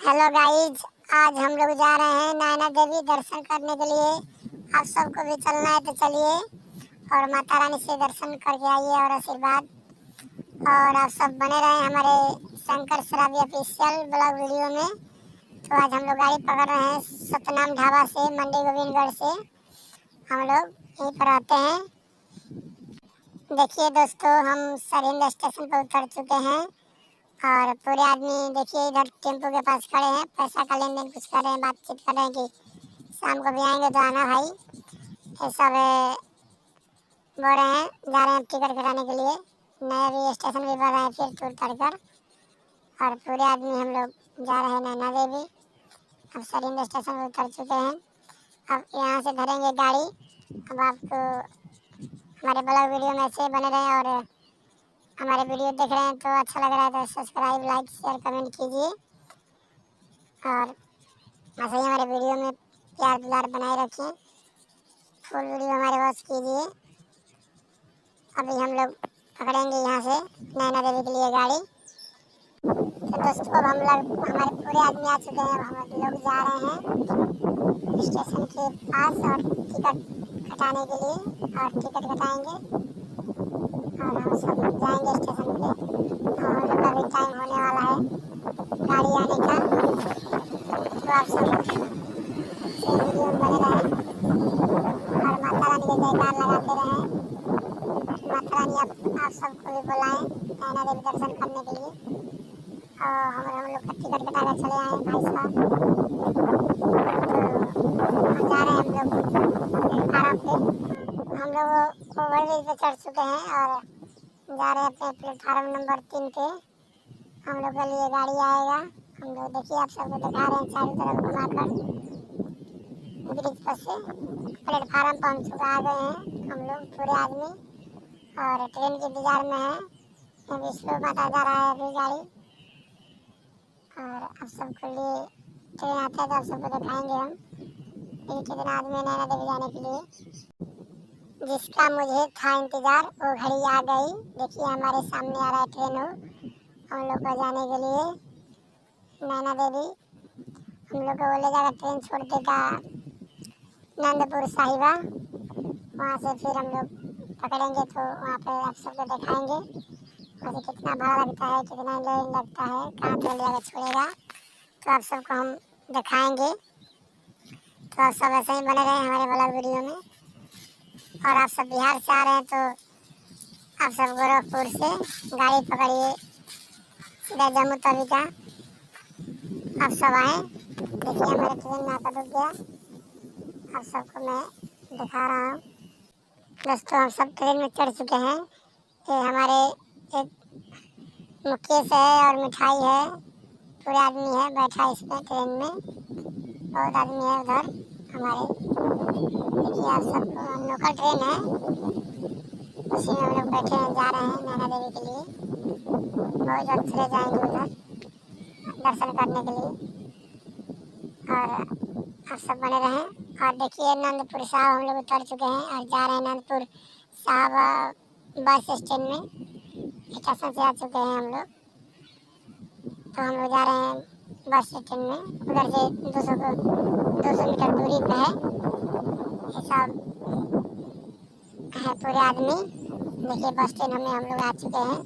Hello guys, आज हम लोग जा रहे हैं नैना देवी दर्शन करने के लिए। आप सबको भी चलना है तो चलिए और माता रानी से दर्शन करके आइए और आशीर्वाद। और आप सब बने रहें हमारे शंकर शराबी ऑफिशियल ब्लॉग वीडियो में। तो आज हम लोग गाड़ी पकड़ रहे हैं सतनाम ढाबा से, मंडी गोविंदगढ़ से हम लोग यहीं पर आते हैं। देखिए दोस्तों, हम सरिंद स्टेशन पर उतर चुके हैं और पूरे आदमी देखिए इधर टेम्पो के पास खड़े हैं, पैसा का लेन देन कुछ कर रहे हैं, बातचीत कर रहे हैं कि शाम को भी आएंगे तो आना भाई। ये सब बोल रहे हैं, जा रहे हैं टिकट कटाने के लिए। नया भी स्टेशन भी बढ़ रहे हैं फिर टूर कर कर। और पूरे आदमी हम लोग जा रहे हैं नैना देवी। अब सरिंद स्टेशन पर उतर चुके हैं, अब यहाँ से धरेंगे गाड़ी। अब आपको हमारे ब्लॉग वीडियो में ऐसे बने रहे और हमारे वीडियो देख रहे हैं तो अच्छा लग रहा है तो सब्सक्राइब, लाइक, शेयर, कमेंट कीजिए और ऐसे ही हमारे वीडियो में प्यार दुलार बनाए रखिए। फुल वीडियो हमारे वॉच कीजिए। अभी हम लोग पकड़ेंगे यहाँ से नैना देवी के लिए गाड़ी। तो दोस्तों, अब हम लोग हमारे पूरे आदमी आ चुके हैं। अब हम लोग जा रहे हैं स्टेशन के पास और टिकट कटाने के लिए और टिकट कटाएंगे और हम सब जाएंगे स्टेशन पे। और हम लोग का भी टाइम होने वाला है गाड़ी आने का। तो आप सब वीडियो में बने रहें और माता रानी के जयकार लगाते रहें। माता रानी आप सबको भी बुलाएं नैना देवी दर्शन करने के लिए। और हम लोग का टिकट कटा कर चले आए भाई साहब। तो जा रहे हैं हम लोग प्लेटफार्म पे। हम लोग ओवरब्रिज पे चढ़ चुके हैं और जा रहे हैं अपने प्लेटफार्म नंबर 3 पे। हम लोग के लिए गाड़ी आएगा। हम लोग देखिए आप सबको दिखा रहे हैं चारों तरफ घुमाकर ब्रिज पर से। प्लेटफार्म पर हम चुका आ गए हैं हम लोग पूरे आदमी और ट्रेन के इंतजार में है। अभी स्लो माता जा रहा है अभी गाड़ी। और आप सबके लिए ट्रेन आता है तो आप सबको दिखाएंगे हम कि कितना आदमी है नैना देवी जाने के लिए। जिसका मुझे था इंतजार वो घड़ी आ गई। देखिए हमारे सामने आ रहा है ट्रेन हो हम लोग को जाने के लिए नैना देवी। हम लोग को ले जाकर ट्रेन छोड़ देगा नंदपुर साहिबा। वहाँ से फिर हम लोग पकड़ेंगे तो वहाँ पे आप सबको दिखाएंगे वहाँ से कितना भाड़ा लगता है, कितना लेन लगता है, कहाँ पे ले जाकर छोड़ेगा तो आप सबको हम दिखाएंगे। तो आप सब ऐसे ही बने रहे हमारे ब्लॉग वीडियो में। और आप सब बिहार से आ रहे हैं तो आप सब गोरखपुर से गाड़ी पकड़िए सीधा जम्मू तवी का। आप सब आए, देखिए हमारे ट्रेन में आकर रुक गया। आप सबको मैं दिखा रहा हूँ। दोस्तों, हम सब ट्रेन में चढ़ चुके हैं। ये हमारे एक मुकेश है और मिठाई है, पूरे आदमी है बैठा इसमें ट्रेन में, बहुत आदमी है उधर हमारे। देखिए आप सबको लोकल ट्रेन है, उसी में हम लोग बैठे हैं, जा रहे हैं नैना देवी के लिए। बहुत जल्द चले जाएंगे उधर दर्शन करने के लिए और आप सब बने रहें। और देखिए नंदपुर साहब हम लोग उतर चुके हैं और जा रहे हैं नंदपुर साहब बस स्टैंड में। स्टेशन से आ चुके हैं हम लोग। तो हम लोग जा रहे हैं बस स्टैंड में, उधर से 200 मीटर दूरी पे है। ये सब है पूरे आदमी। देखिए बस स्टैंड हमें हम लोग आ चुके हैं।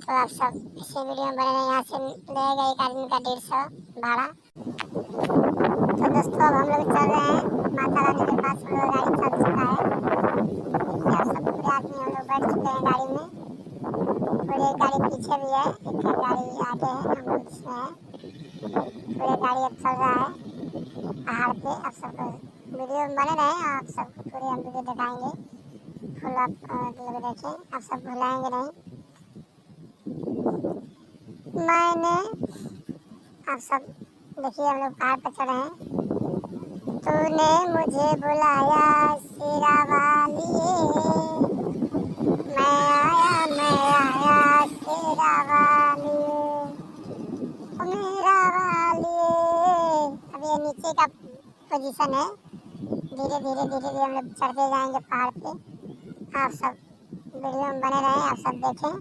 तो आप सब इसी वीडियो में बने रहे। यहाँ से लगेगा एक आदमी का 150 भाड़ा। तो दोस्तों, अब हम लोग चल रहे हैं माता रानी के पास। हम लोग गाड़ी चल चुका है। देखिए आप सब पूरे आदमी हम लोग बैठ चुके हैं गाड़ी में। पूरी गाड़ी पीछे भी है, एक गाड़ी आगे है, हम लोग इसमें है। पूरी गाड़ी अब चल रहा है पहाड़ पे। आप सबको वीडियो में बने रहे, आप सबको पूरे हम वीडियो दिखाएंगे फुल। आप लोग देखें, आप सब भुलाएंगे नहीं। मैंने आप सब देखिए हम लोग पहाड़ पर चढ़े हैं। तूने मुझे बुलाया शेरा वालिए, मैं आया शेरा वालिए, मेरा वालिए। अब ये नीचे का पोजीशन है। धीरे धीरे हम लोग चढ़ते जाएंगे पहाड़ पे। आप सब वीडियो में बने रहें, आप सब देखें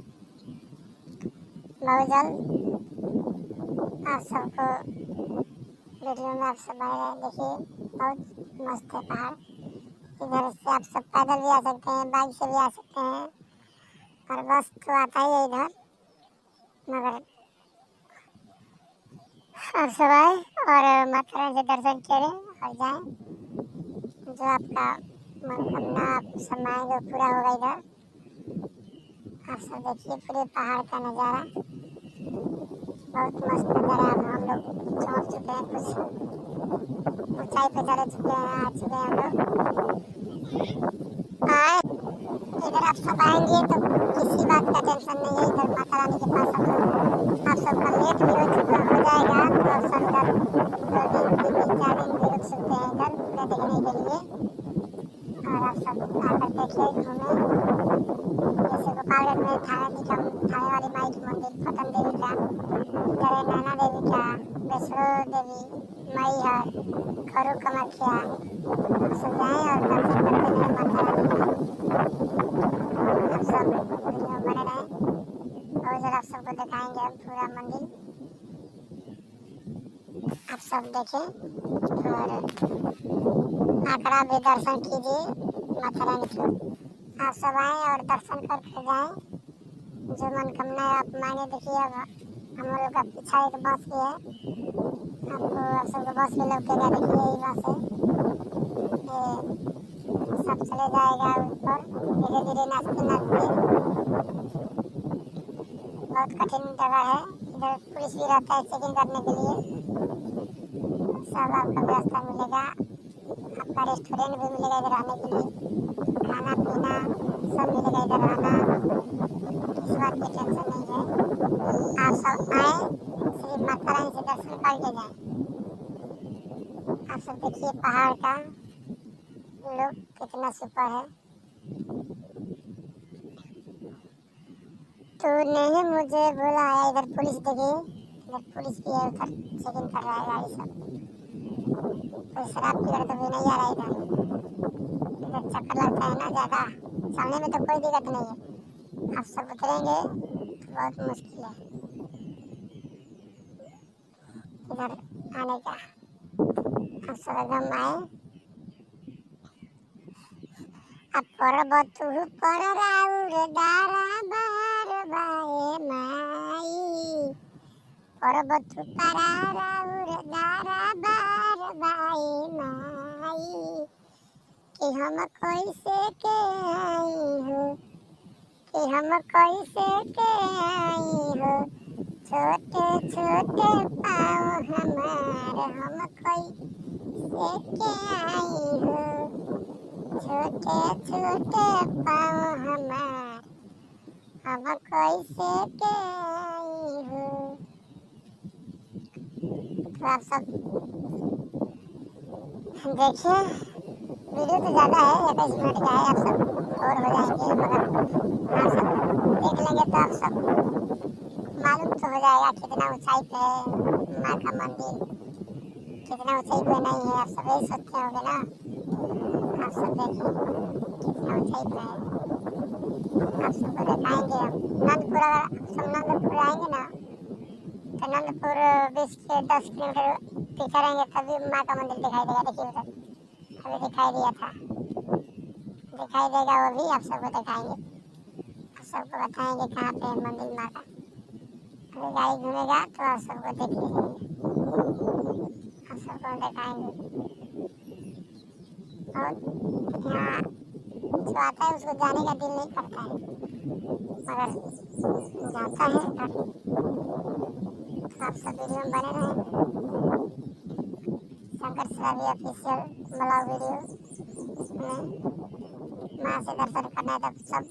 बहुत जल्द। आप सबको वीडियो में आप सब बने रहें। देखिए बहुत मस्त है पहाड़। इधर से आप सब पैदल भी आ सकते हैं, बाइक से भी आ सकते हैं, और बस तो आता ही है इधर। मगर आप सब आए और माता रानी से दर्शन करें और जाएं। जो आपका मनोकामना आप सब मांगेंगे पूरा होगा इधर। आप सब देखिए पूरे पहाड़ का नज़ारा, बहुत मस्त नज़ारा। अब हम लोग पहुँच चुके हैं, कुछ ऊंचाई पे चढ़ चुके हैं, आ चुके हैं हम लोग। आए इधर आप सब आएंगे तो किसी बात का टेंशन नहीं है। इधर माता रानी के पास आप सबका लेट भी हो जाएगा तो आप सब इधर 2 दिन 3 दिन 4 दिन भी रुक सकते हैं इधर पूरा देखने के लिए। और आप सब आकर देखिए, घूमें। जैसे गोपालगंज में थाने वाली माई की मंदिर, पटन देवी का, इधर है नैना देवी का, वैष्णो देवी, मैहर, खरू कामाख्या। आप सब जाएँ और दर्शन करते रहें माता रानी का। आप सब वीडियो में बने रहें, बहुत जल्द आप सबको दिखाएंगे हम पूरा मंदिर। आप सब देखें और आकर आप भी दर्शन कीजिए माता रानी को। आप सब आएँ और दर्शन करके जाएँ। जो मनोकामना आप मांगे, देखिए अब हम लोग का पीछा एक बस भी है, आपको आप सबको बस भी लौकेगा। देखिए यही बस है, ये सब चले जाएगा ऊपर धीरे धीरे नाचते नाचते। बहुत कठिन जगह है, इधर पुलिस भी रहता है चेकिंग करने के लिए। सब आपका व्यवस्था मिलेगा, आपका रेस्टोरेंट भी मिलेगा इधर रहने के लिए, खाना पीना सब मिलेगा इधर रहना, इस बात की टेंशन नहीं है। आप सब आए, श्री माता रानी से दर्शन करके जाएं। आप सब देखिए पहाड़ का लुक कितना सुपर है। तूने मुझे बुलाया, इधर पुलिस देखिए, इधर पुलिस भी है, उधर चेकिंग कर रहा है गाड़ी सब। कोई शराब पीकर तो भी नहीं आ रहा इधर। इधर चक्कर लगता है ना ज़्यादा, चलने में तो कोई दिक्कत नहीं है। आप सब उतरेंगे तो बहुत मुश्किल है इधर आने का। आप सब एकदम आए। अब पर्वत पर राउर दारा बार बाए माई, पर्वत पर राउर दारा बार बाए माई, कि हम कैसे के आई हो, कि हम कैसे के आई हो, छोटे छोटे पाँव हमार, हम कैसे के आई हो, छोटे छोटे पाँव हमार, हम कैसे के आई हो। तो आप सब देखिए, वीडियो तो ज़्यादा है, 21 मिनट का है, आप सब बोर हो जाएंगे, मगर आप सब देख लेंगे तो आप सब मालूम तो हो जाएगा कितना ऊंचाई पे है माँ का मंदिर, कितना ऊंचाई पे नहीं है। आप सब यही सोचते होंगे ना। आप सब देखिए कितना ऊंचाई पे है, आप सबको दिखाएंगे हम। नंदपुर, अगर सब नंदपुर आएंगे ना तो नंदपुर 10 किलोमीटर पीछे रहेंगे तभी माँ का मंदिर दिखाई देगा। देखिए उधर अभी दिखाई दिया था, दिखाई देगा वो भी, आप सबको दिखाएंगे, आप सबको बताएंगे कहाँ पे है मंदिर माँ का। अभी गाड़ी घूमेगा तो आप सबको देख लीजिए, आप सबको दिखाएंगे। और यहाँ जो आता है उसको जाने का दिल नहीं करता है, मगर जाता है इधर। तो आप सब वीडियो में बने रहें। शंकर श्रावी ऑफिशियल ब्लॉग वीडियो में माँ से दर्शन करना है तब सब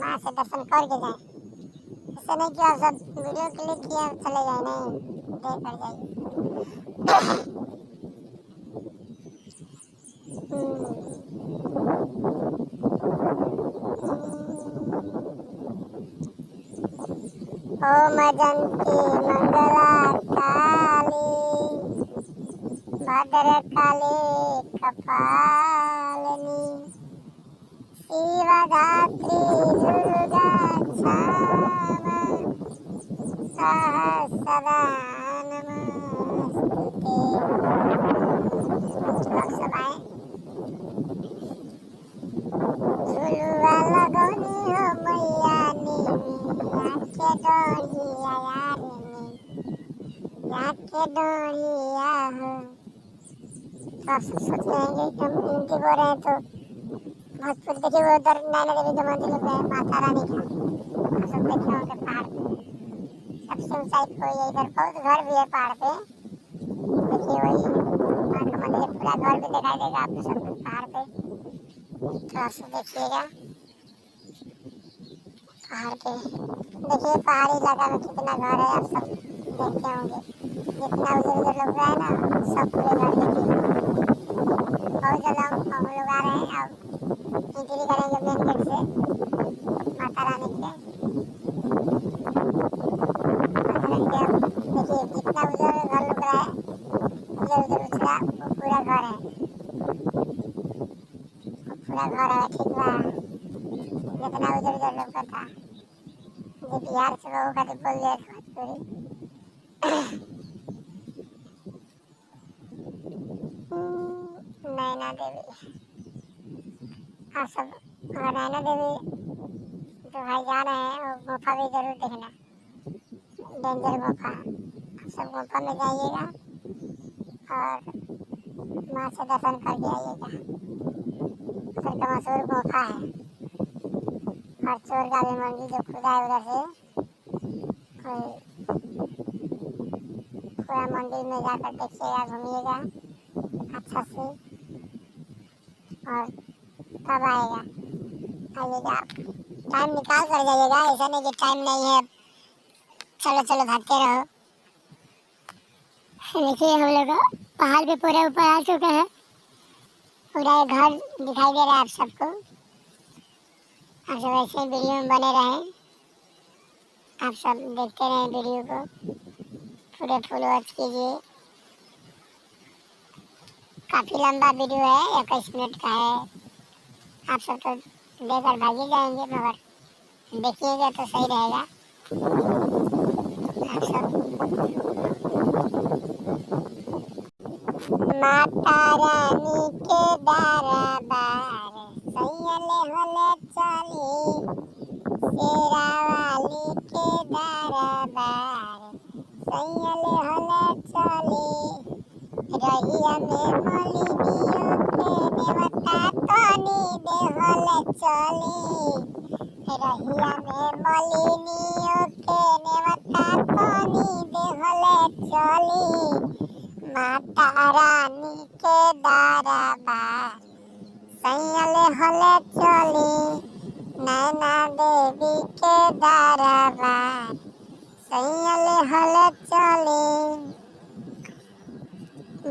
माँ से दर्शन करके जाएं। ऐसे नहीं कि आप सब वीडियो क्लिक किया चले जाए, नहीं, देख कर जाइए। ओम जयंती मंगला काली, भद्रकाली कपालिनी, शिवधात्री दुर्गा क्षमा सहस्रदान आप सब आए झुलुआ लगौनी हो मैया नी आके डोरिया यार नी आके डोरिया हो। तो आप सब सोच रहे हैं कि हम हिंदी बोल रहे हैं तो भोजपुर देखिए वो उधर नैना देवी के मंदिर पे माता रानी का आप सब देखे होंगे पहाड़ पे सबसे ऊंचाई कोई है इधर बहुत घर भी है पहाड़ पे देखिए वही माँ का मंदिर पूरा घर भी दिखाई देगा आपको सब पहाड़ पे तो आप सब देखिएगा पहाड़ पे देखिए पहाड़ी इलाका में कितना घर है आप सब देखते होंगे जितना उधर उधर लोग रहे ना सब पूरे घर देखिए बहुत ज़्यादा हम लोग आ रहे हैं अब एंट्री करेंगे मेन गेट से माता रानी के देखिए जितना उधर घर लोग रहा है उधर उधर उछला वो पूरा घर है ठीक बा जितना उधर उधर लोग का था ये बिहार से लोगों का तो बोल दिया भोजपुरी नैना देवी आप सब नैना देवी जो भाई जा रहे हैं वो गुफा भी जरूर देखना डेंजर गुफा आप सब गुफा में जाइएगा और माँ से दर्शन करके आइएगा उधर का मशहूर गुफा है और चोर का भी मंदिर जो खुदा है उधर से कोई पूरा मंदिर में जाकर देखिएगा घूमिएगा अच्छा से और कब आएगा आइएगा आप टाइम निकाल कर जाइएगा ऐसा नहीं कि टाइम नहीं है चलो चलो भागते रहो। देखिए हम लोग पहाड़ पे पूरे ऊपर आ चुके हैं पूरा घर दिखाई दे रहा है आप सबको आप सब ऐसे ही वीडियो में बने रहें आप सब देखते रहें वीडियो को पूरे फुल वॉच कीजिए काफ़ी लंबा वीडियो है 21 मिनट का है आप सब तो देकर भागे जाएंगे मगर देखिएगा तो सही रहेगा आप सब माता रानी के दरबार सैयले होले चली शेरा वाली के दरबार सैयले होले चली रहिया में मलिनियों के देवता तनी देहले चली रहिया में मलिनियों के देवता तनी देहले चली माता रानी के दरबार सैयले होले चली नैना देवी के दरबार सैयले होले चली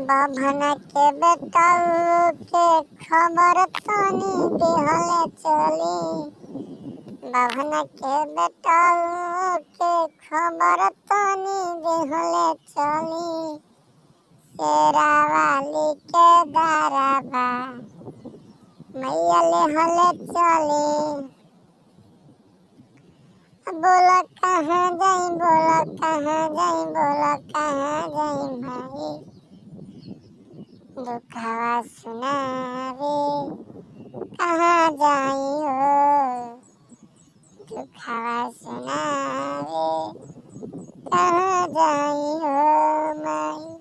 बाभन के बेटाऊ के खबर तनी देहले चली बाभन के बेटाऊ के खबर तनी देहले चली शेरा वाली के दरबार मैयले हले चली बोला कहाँ जाई बोला कहाँ जाई बोला कहाँ जाई भाई दुखवा सुनावे कहाँ जाई हो दुखवा सुनावे कहाँ जाई हो माई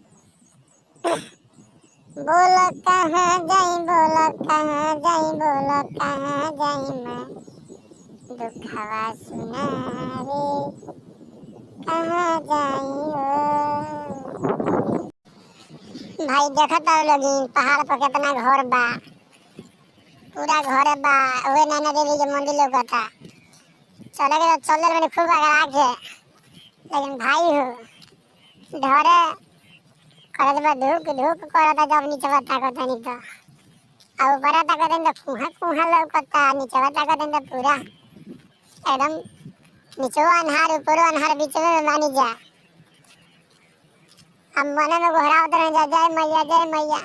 बोला कहाँ जाई बोला कहाँ जाई बोला कहाँ जाई माई दुखवा सुनावे कहाँ जाई हो भाई देखत आओ लोग पहाड़ पर कितना घर बा पूरा घर बा ओए नैना देवी के मंदिर लौकता चले के चले मैंने खूब अगर आके लेकिन भाई हो ढरे करत बा धूप धूप करता जब नीचे ताकत नहीं तो और ऊपर ताकत तो कुहा कुहा लौकता नीचे ताकत तो पूरा एकदम नीचे अन्हार ऊपर अन्हार बीच में मानी जा हम मने में घोड़ा उतर जा जय मैया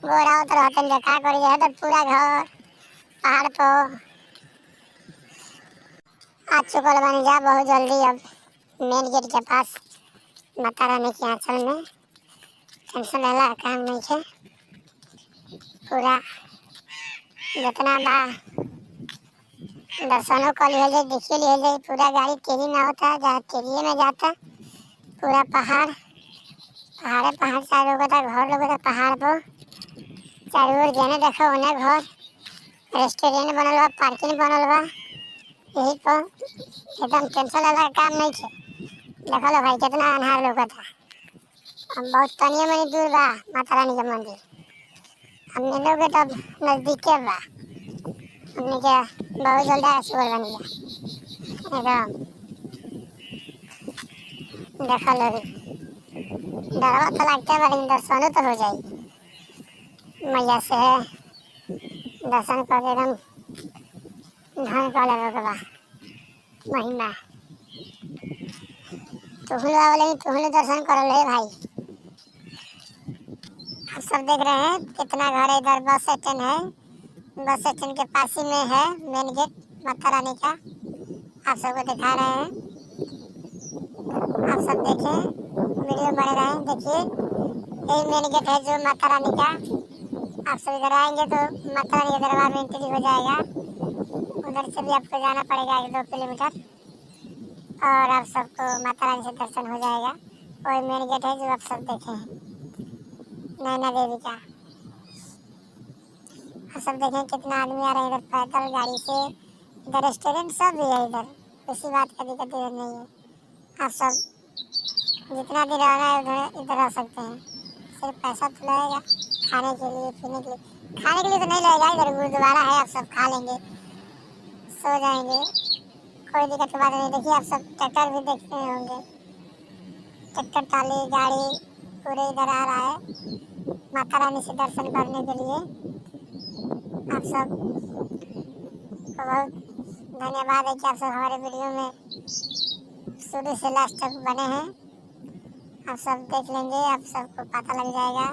घोड़ा उतर होते देखा करी है तो पूरा घर पहाड़ पर आ चुकल बन जा बहुत जल्दी अब मेन गेट के पास माता रानी के आंचल में टेंशन वाला काम नहीं है। पूरा जितना बा दर्शनों को लिए देखिए लिए पूरा गाड़ी तेजी में होता है, जहाँ तेजी में जाता पूरा पहाड़ पहाड़ चारों लोगों था, घर लोगों था पहाड़ पर चारों ओर जेने देखो उन्हें घर रेस्टोरेंट बनल बा, पार्किंग बनल बा। यही पर एकदम टेंशन वाला काम नहीं है। देखो लो भाई कितना अनहार लोग था। अब बहुत तनिया मनी दूर बा माता रानी का मंदिर। हमने लोग तो नजदीक के बा, हमने क्या बहुत जल्दी सुबह बन गया एकदम। देखो लो डरवा तो लगता है लेकिन दर्शन तो हो जाएगी मैया से। दर्शन कर एकदम धन का लगा बा महिमा। तुहले दर्शन कर ले भाई। आप सब देख रहे हैं कितना घर है इधर। बस स्टैंड है, बस स्टैंड के पास ही में है मेन गेट माता रानी का। आप सबको दिखा रहे हैं, आप सब देखें वीडियो बने रहें। देखिए यही मेन गेट है जो माता रानी का। आप सब इधर आएंगे तो माता रानी के दरबार में एंट्री हो जाएगा। उधर से भी आपको जाना पड़ेगा 1-2 किलोमीटर और आप सबको माता रानी से दर्शन हो जाएगा। वही मेन गेट है जो आप सब देखे हैं नैना देवी का। आप सब देखें कितना आदमी आ रहे हैं इधर पैदल गाड़ी से। इधर रेस्टोरेंट सब भी है इधर, किसी बात का दिक्कत इधर नहीं है। आप सब जितना दिन रहना है उधर इधर आ सकते हैं। सिर्फ पैसा तो लगेगा खाने के लिए पीने के लिए। खाने के लिए तो नहीं लगेगा, इधर गुरुद्वारा है, आप सब खा लेंगे सो जाएंगे, कोई दिक्कत की बात नहीं। देखिए आप सब ट्रैक्टर भी देखते होंगे, ट्रैक्टर ट्राली गाड़ी पूरे इधर आ रहा है माता रानी से दर्शन करने के लिए। आप सब को बहुत धन्यवाद है कि आप सब हमारे वीडियो में शुरू से लास्ट तक बने हैं। आप सब देख लेंगे, आप सबको पता लग जाएगा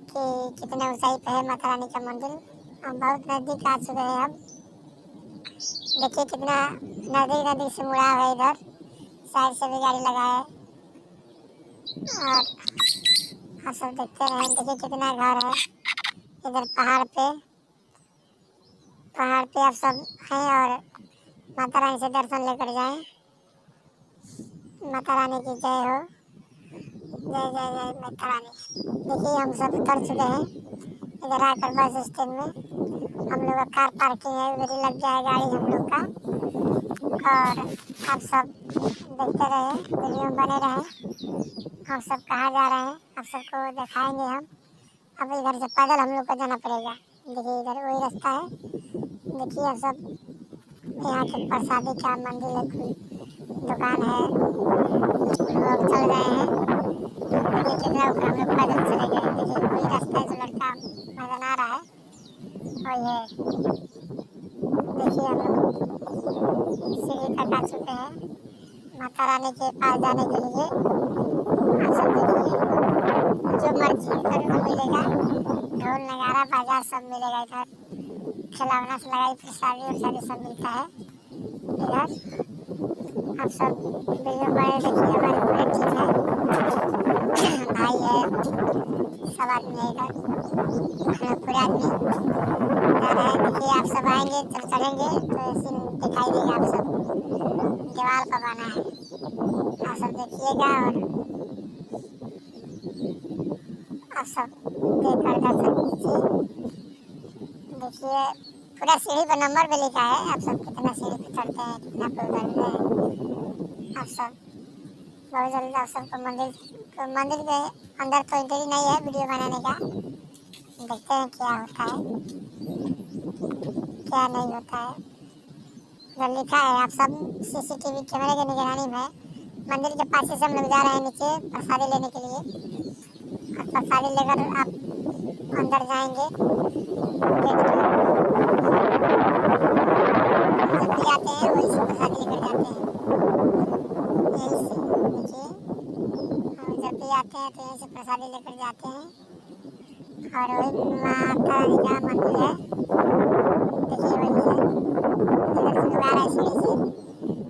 कि कितने ऊंचाई पे है माता रानी का मंदिर। हम बहुत नज़दीक आ चुके हैं। अब देखिए कितना नदी से मुड़ा है, इधर साइड से भी गाड़ी लगा है। और आप सब देखते रहें। देखिए कितना घर है इधर पहाड़ पे आप सब हैं और माता रानी से दर्शन लेकर जाएं। माता रानी की जय हो, जय जय जय माता रानी। देखिए हम सब उतर चुके हैं इधर आकर बस स्टैंड में। हम लोग का कार पार्किंग है, उधर ही लग जाए गाड़ी हम लोग का। और आप सब देखते रहे, वीडियो बने रहे। हम सब कहाँ जा रहे हैं आप सबको दिखाएंगे हम। अब इधर से पैदल हम लोग को जाना पड़ेगा। देखिए इधर वही रास्ता है। देखिए आप सब यहाँ के प्रसादी का मंदिर है, दुकान है, लोग चल रहे हैं। देखिए कितना ऊपर हम लोग पैदल चले गए। देखिए वही रास्ता है जो लड़का नजर आ रहा है वही है। देखिए हम लोग सीढ़ी तक आ चुके हैं माता रानी के पास जाने के लिए। आप सब देखिए जो मर्जी इधर मिलेगा, ढोल नगारा बाजार सब मिलेगा इधर। खिलौना से लगाई प्रसादी उरसादी सब मिलता है इधर। आप सब वीडियो बने देखिए, हमारे पूरे टीम है, भाई है, सब आदमी है इधर। पूरे आदमी जा रहे हैं। देखिए आप सब आएंगे जब चढ़ेंगे तो सीन दिखाई देगा। आप सब दीवार पर बना है, आप सब देखिएगा और आप सब देखकर दर्शन कीजिए। देखिए पूरा सीढ़ी पर नंबर भी लिखा है, आप सब कितना सीढ़ी पे चढ़ते हैं, कितना पे उतरते हैं। आप सब बहुत जल्दी आप सबको मंदिर के अंदर तो एंट्री नहीं है वीडियो बनाने का। देखते हैं क्या होता है क्या नहीं होता है। जो लिखा है आप सब CCTV कैमरे की निगरानी में मंदिर के पास से हम लोग जा रहे हैं नीचे प्रसादी लेने के लिए। और प्रसादी लेकर आप अंदर जाएंगे गेट पे। जब भी आते हैं वही से प्रसादी लेकर जाते हैं, यही से देखिए। हम जब भी आते हैं तो यहीं से प्रसादी लेकर जाते हैं। और वही माता रानी का मंदिर है, देखिए वही है। इधर से लगा रहा है सीढ़ी से,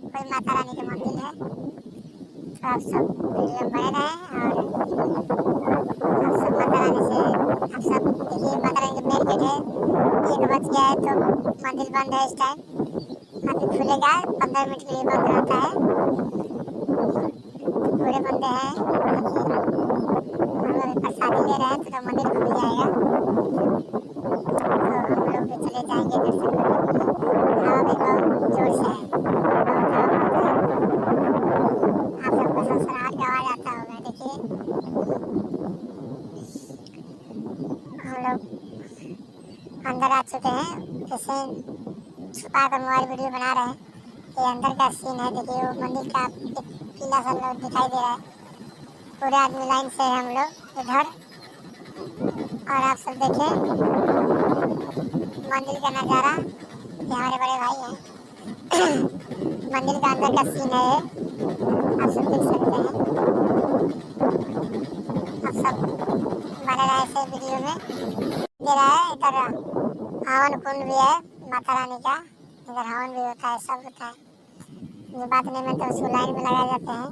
वही माता रानी का मंदिर है। तो आप सब वीडियो बने रहें और बंद है इस टाइम, अभी खुलेगा। 15 मिनट के लिए बंद रहता है। पूरे बंदे हैं, हम लोग प्रसादी ले रहे हैं तो मंदिर खुल जाएगा, तो हम लोग भी चले जाएंगे दर्शन करने। हवा भी बहुत जोर से है, आप सबको सनसनाहट का आवाज आता होगा। देखिए हम लोग अंदर आ चुके हैं, जैसे छुपा कर मोबाइल वीडियो बना रहे हैं। ये अंदर का सीन है, देखिए वो मंदिर का पीला सा लोग दिखाई दे रहा है। पूरे आदमी लाइन से है हम लोग इधर, और आप सब देखें मंदिर का नज़ारा। ये हमारे बड़े भाई हैं। मंदिर का अंदर का सीन है ये, आप सब देख सकते हैं। आप सब बने रहे ऐसे वीडियो में। दे रहा है इधर हवन कुंड भी है माता रानी का, इधर हवन भी होता है, सब होता है। ये बात नहीं मैं तो उसको लाइन में लगा जाते हैं।